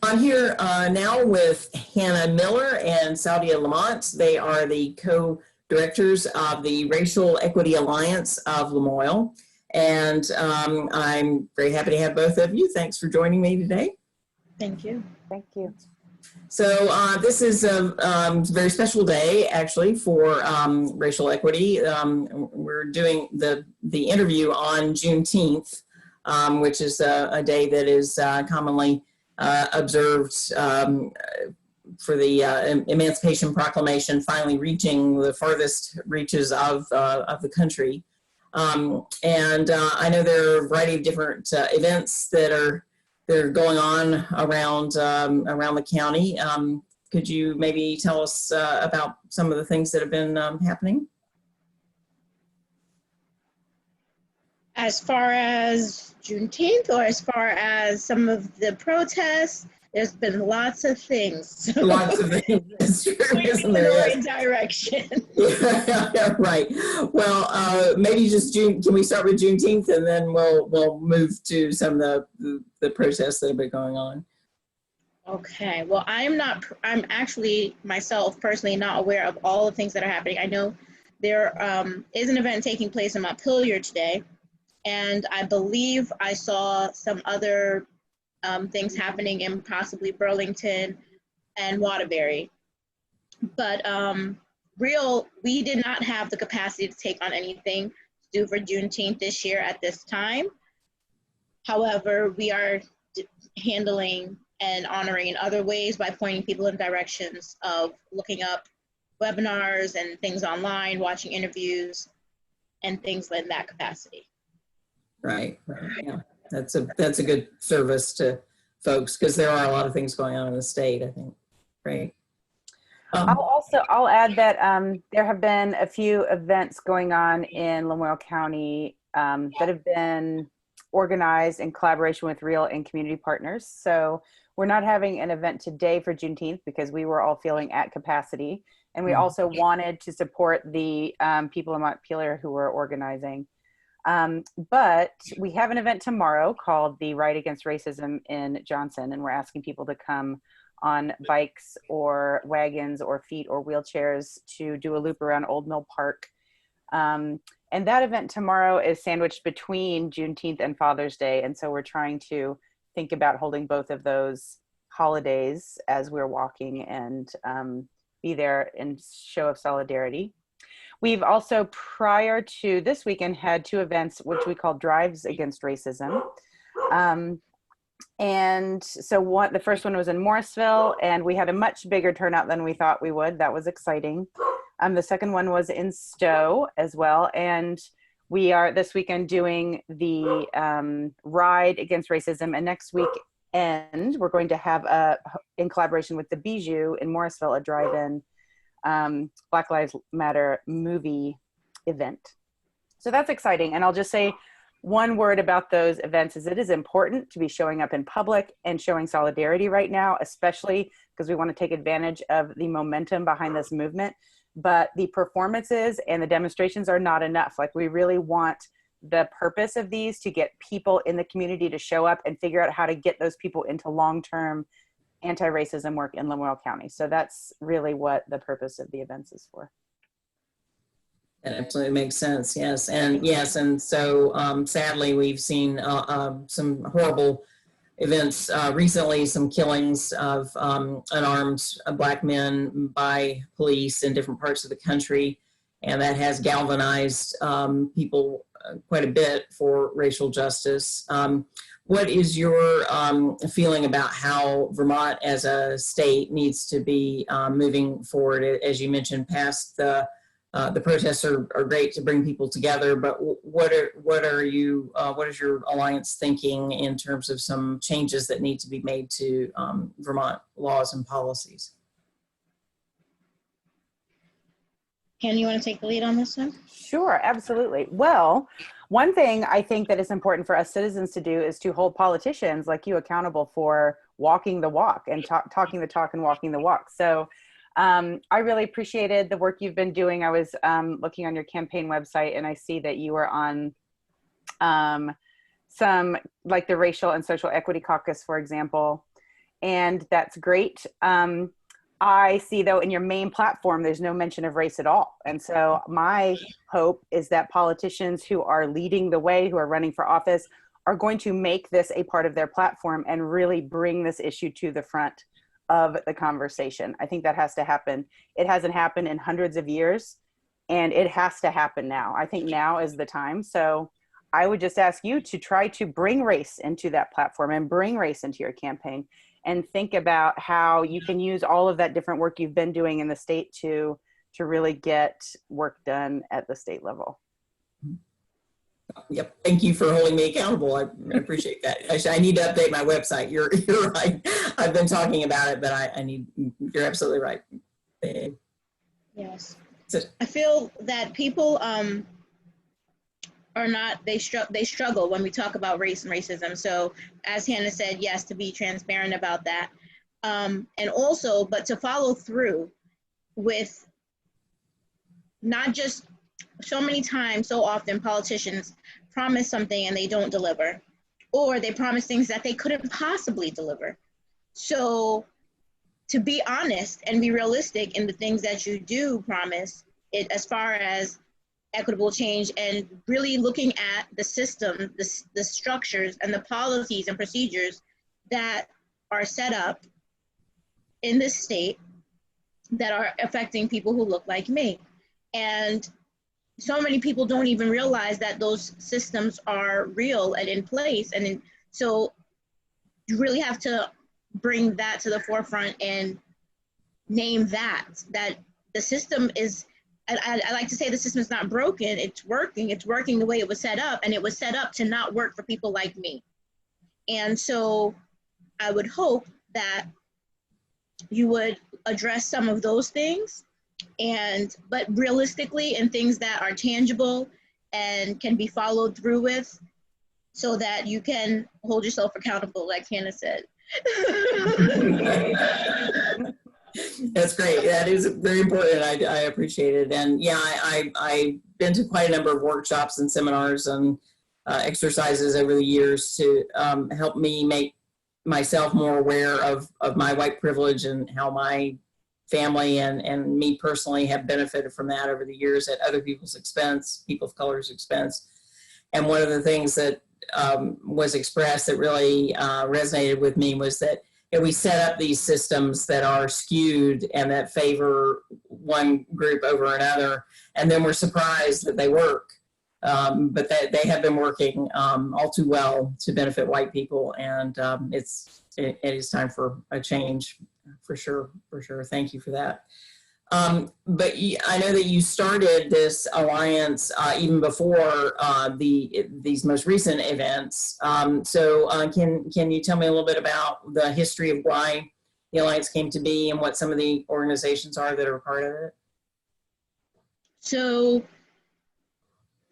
I'm here now with Hannah Miller and Saudia LaMont. They are the co-directors of the Racial Equity Alliance of Lamoille. And I'm very happy to have both of you. Thanks for joining me today. Thank you. Thank you. So this is a very special day, actually, for racial equity. We're doing the interview on Juneteenth, which is a day that is commonly observed for the Emancipation Proclamation finally reaching the farthest reaches of the country. And I know there are a variety of different events that are going on around the county. Could you maybe tell us about some of the things that have been happening? As far as Juneteenth, or as far as some of the protests, there's been lots of things. Lots of things. That's true, isn't there? In the right direction. Yeah, right. Well, maybe just June. Can we start with Juneteenth, and then we'll move to some of the protests that have been going on. Okay. Well, I'm actually myself personally not aware of all the things that are happening. I know there is an event taking place in Montpelier today, and I believe I saw some other things happening in possibly Burlington and Waterbury. But we did not have the capacity to take on anything to do for Juneteenth this year at this time. However, we are handling and honoring in other ways by pointing people in directions of looking up webinars and things online, watching interviews, and things in that capacity. Right. Yeah, that's a good service to folks, because there are a lot of things going on in the state, I think. Right. I'll add that there have been a few events going on in Lamoille County that have been organized in collaboration with real and community partners. So we're not having an event today for Juneteenth because we were all feeling at capacity. And we also wanted to support the people in Montpelier who were organizing. But we have an event tomorrow called the Ride Against Racism in Johnson, and we're asking people to come on bikes or wagons or feet or wheelchairs to do a loop around Old Mill Park. And that event tomorrow is sandwiched between Juneteenth and Father's Day, and so we're trying to think about holding both of those holidays as we're walking and be there in show of solidarity. We've also, prior to this weekend, had two events which we call Drives Against Racism. And so the first one was in Morrisville, and we had a much bigger turnout than we thought we would. That was exciting. The second one was in Stowe as well. And we are this weekend doing the Ride Against Racism. And next weekend, we're going to have, in collaboration with the Bijou in Morrisville, a drive-in Black Lives Matter movie event. So that's exciting. And I'll just say one word about those events is it is important to be showing up in public and showing solidarity right now, especially because we want to take advantage of the momentum behind this movement. But the performances and the demonstrations are not enough. Like, we really want the purpose of these to get people in the community to show up and figure out how to get those people into long-term anti-racism work in Lamoille County. So that's really what the purpose of the events is for. That absolutely makes sense. Yes. And so sadly, we've seen some horrible events recently, some killings of unarmed Black men by police in different parts of the country. And that has galvanized people quite a bit for racial justice. What is your feeling about how Vermont as a state needs to be moving forward? As you mentioned, past the protests are great to bring people together, but what is your alliance thinking in terms of some changes that need to be made to Vermont laws and policies? Hannah, you want to take the lead on this one? Sure, absolutely. Well, one thing I think that is important for us citizens to do is to hold politicians like you accountable for walking the walk and talking the talk and walking the walk. So I really appreciated the work you've been doing. I was looking on your campaign website, and I see that you were on some, like the Racial and Social Equity Caucus, for example. and that's great. I see, though, in your main platform, there's no mention of race at all. And so my hope is that politicians who are leading the way, who are running for office, are going to make this a part of their platform and really bring this issue to the front of the conversation. I think that has to happen. It hasn't happened in hundreds of years, and it has to happen now. I think now is the time. So I would just ask you to try to bring race into that platform and bring race into your campaign, and think about how you can use all of that different work you've been doing in the state to really get work done at the state level. Yep. Thank you for holding me accountable. I appreciate that. Actually, I need to update my website. You're right. I've been talking about it, but you're absolutely right. Yes. So, I feel that people they struggle when we talk about race and racism. So as Hannah said, yes, to be transparent about that. And also, but to follow through with not just so many times, so often politicians promise something and they don't deliver, or they promise things that they couldn't possibly deliver. So to be honest and be realistic in the things that you do promise, as far as equitable change, and really looking at the system, the structures and the policies and procedures that are set up in this state that are affecting people who look like me. And so many people don't even realize that those systems are real and in place. So you really have to bring that to the forefront and name that the system is, I like to say the system is not broken, it's working the way it was set up, and it was set up to not work for people like me. And so I would hope that you would address some of those things, but realistically, in things that are tangible and can be followed through with, so that you can hold yourself accountable, like Hannah said. That's great. That is very important. I appreciate it. And yeah, I've been to quite a number of workshops and seminars and exercises over the years to help me make myself more aware of my white privilege and how my family and me personally have benefited from that over the years at other people's expense, people of color's expense. And one of the things that was expressed that really resonated with me was that we set up these systems that are skewed and that favor one group over another, and then we're surprised that they work. But that they have been working all too well to benefit white people, and it is time for a change, for sure. Thank you for that. But I know that you started this alliance even before these most recent events. So can you tell me a little bit about the history of why the alliance came to be and what some of the organizations are that are part of it? So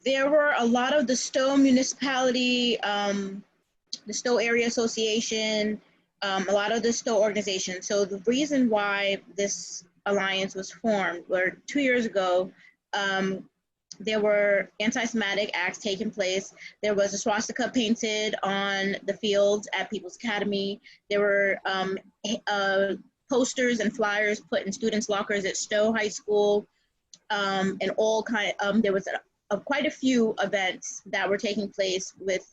there were a lot of the Stowe municipality, the Stowe Area Association, a lot of the Stowe organizations. So the reason why this alliance was formed where 2 years ago, there were anti-Semitic acts taking place. There was a swastika painted on the fields at People's Academy. There were posters and flyers put in students' lockers at Stowe High School, and all kind. There was quite a few events that were taking place with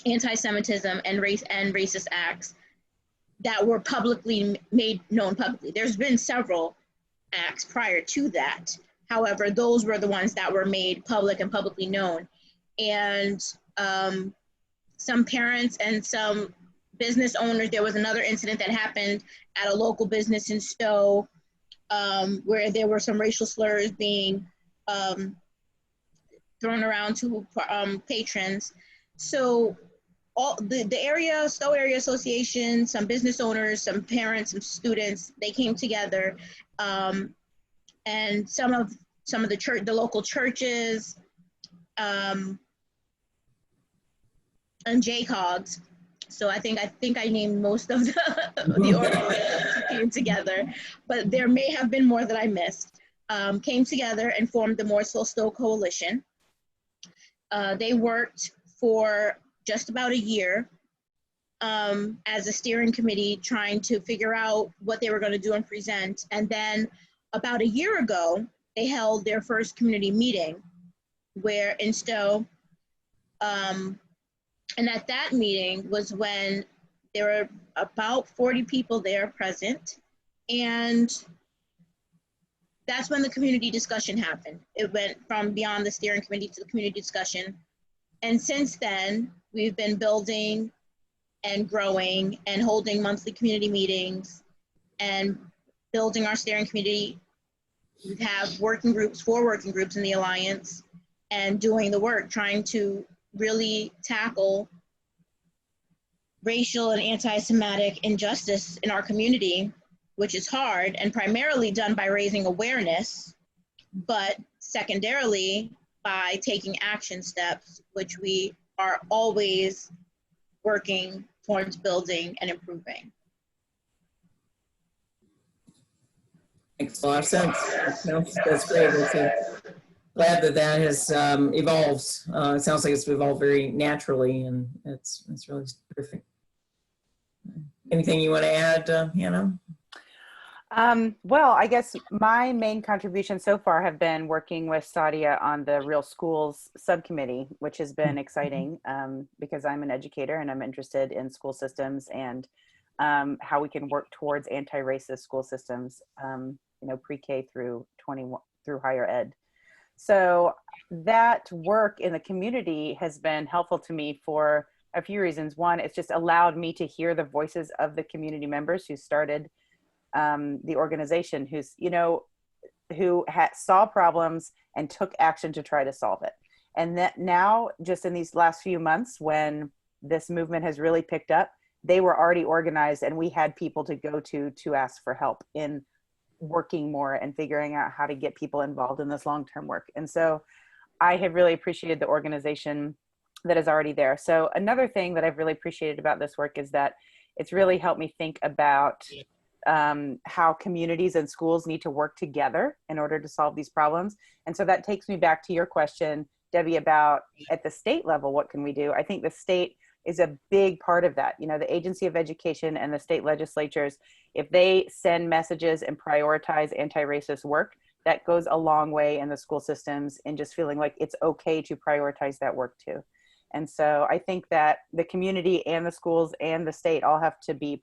anti-Semitism and racist acts that were publicly made known publicly. There's been several acts prior to that. However, those were the ones that were made public and publicly known. And some parents and some business owners, there was another incident that happened at a local business in Stowe where there were some racial slurs being thrown around to patrons. So all the Stowe Area Association, some business owners, some parents, some students, they came together, and some of the local churches, and JCOGs. So I think I named most of the organizations who came together, but there may have been more that I missed. Came together and formed the Morrisville Stowe Coalition. They worked for just about a year as a steering committee trying to figure out what they were going to do and present. And then about a year ago, they held their first community meeting where in Stowe, and at that meeting was when there were about 40 people there present. And that's when the community discussion happened. It went from beyond the steering committee to the community discussion. And since then, we've been building and growing and holding monthly community meetings and building our steering committee. We have working groups, 4 working groups in the Alliance, and doing the work, trying to really tackle racial and anti-Semitic injustice in our community, which is hard and primarily done by raising awareness, but secondarily by taking action steps, which we are always working towards building and improving. Makes a lot of sense. That's great. Glad that that has evolved. It sounds like it's evolved very naturally, and it's really terrific. Anything you want to add, Hannah? Well, I guess my main contribution so far have been working with Saudia on the Real Schools subcommittee, which has been exciting because I'm an educator and I'm interested in school systems and how we can work towards anti-racist school systems, pre-K through higher ed. So that work in the community has been helpful to me for a few reasons. One, it's just allowed me to hear the voices of the community members who started the organization, who saw problems and took action to try to solve it. And that now, just in these last few months, when this movement has really picked up, they were already organized and we had people to go to ask for help in working more and figuring out how to get people involved in this long-term work. And so I have really appreciated the organization that is already there. So another thing that I've really appreciated about this work is that it's really helped me think about how communities and schools need to work together in order to solve these problems. And so that takes me back to your question, Debbie, about at the state level, what can we do? I think the state is a big part of that. The Agency of Education and the state legislatures, if they send messages and prioritize anti-racist work, that goes a long way in the school systems and just feeling like it's okay to prioritize that work too. And so I think that the community and the schools and the state all have to be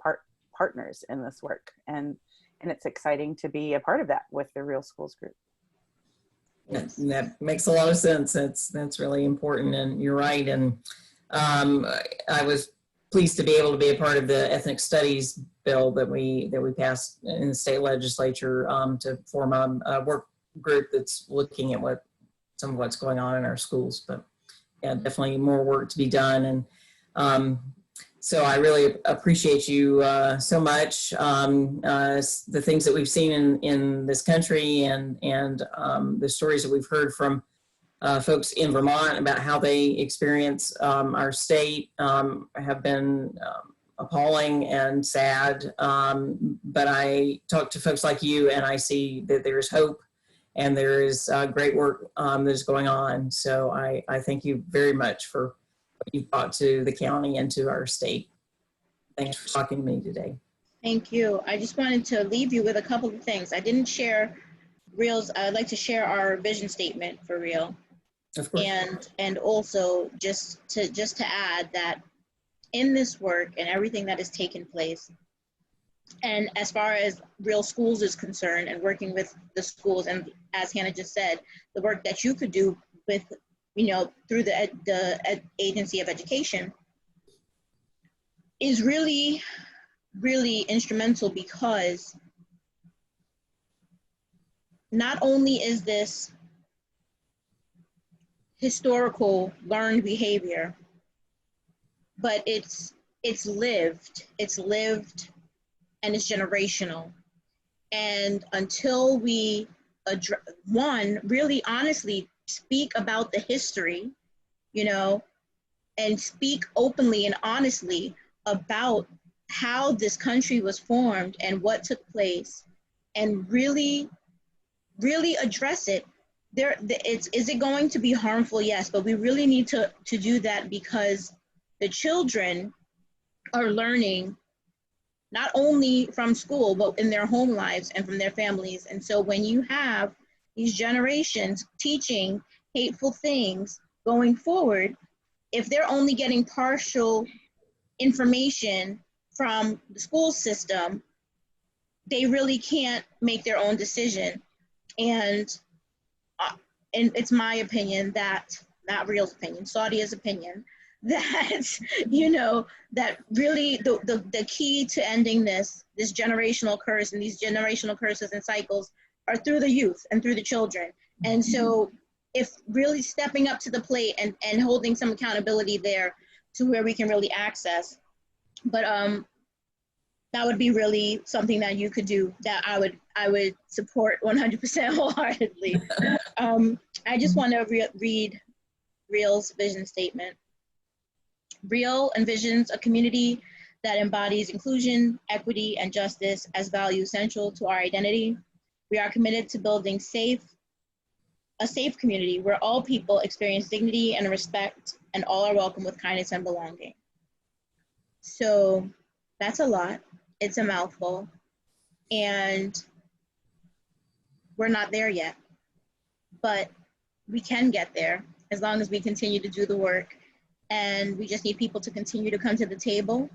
partners in this work. And it's exciting to be a part of that with the Real Schools group. That makes a lot of sense. That's really important, and you're right. And I was pleased to be able to be a part of the ethnic studies bill that we passed in the state legislature to form a work group that's looking at some of what's going on in our schools. But yeah, definitely more work to be done. And so I really appreciate you so much. The things that we've seen in this country and the stories that we've heard from folks in Vermont about how they experience our state have been appalling and sad. But I talk to folks like you and I see that there's hope and there is great work that is going on. So I thank you very much for what you've brought to the county and to our state. Thanks for talking to me today. Thank you. I just wanted to leave you with a couple of things. I didn't share Real's, I'd like to share our vision statement for Real. Of course. And also just to add that in this work and everything that has taken place, and as far as Real Schools is concerned and working with the schools, and as Hannah just said, the work that you could do with, through the Agency of Education is really, really instrumental, because not only is this historical learned behavior, but it's lived and it's generational. And until we really honestly speak about the history, and speak openly and honestly about how this country was formed and what took place, and really, really address it, is it going to be harmful? Yes, but we really need to do that, because the children are learning not only from school, but in their home lives and from their families. And so when you have these generations teaching hateful things going forward, if they're only getting partial information from the school system, they really can't make their own decision. And it's my opinion that, not Real's opinion, Saudia's opinion, that, you know, that really the key to ending this generational curse and these generational curses and cycles are through the youth and through the children. And so if really stepping up to the plate and holding some accountability there to where we can really access, but that would be really something that you could do that I would support 100% wholeheartedly. I just want to read Real's vision statement. Real envisions a community that embodies inclusion, equity, and justice as values central to our identity. We are committed to building a safe community where all people experience dignity and respect and all are welcome with kindness and belonging. So that's a lot. It's a mouthful. And we're not there yet, but we can get there as long as we continue to do the work. And we just need people to continue to come to the table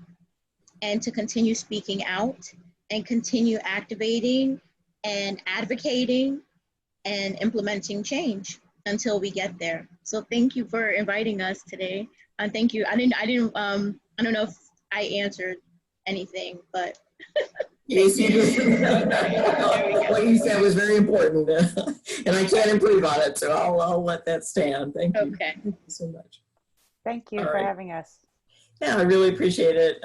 and to continue speaking out and continue activating and advocating and implementing change until we get there. So thank you for inviting us today. And thank you. I don't know if I answered anything, but. Yes, you did. What you said was very important, and I can't improve on it, so I'll let that stand. Thank you. Okay. Thank you so much. Thank you All for right. having us. Yeah, I really appreciate it.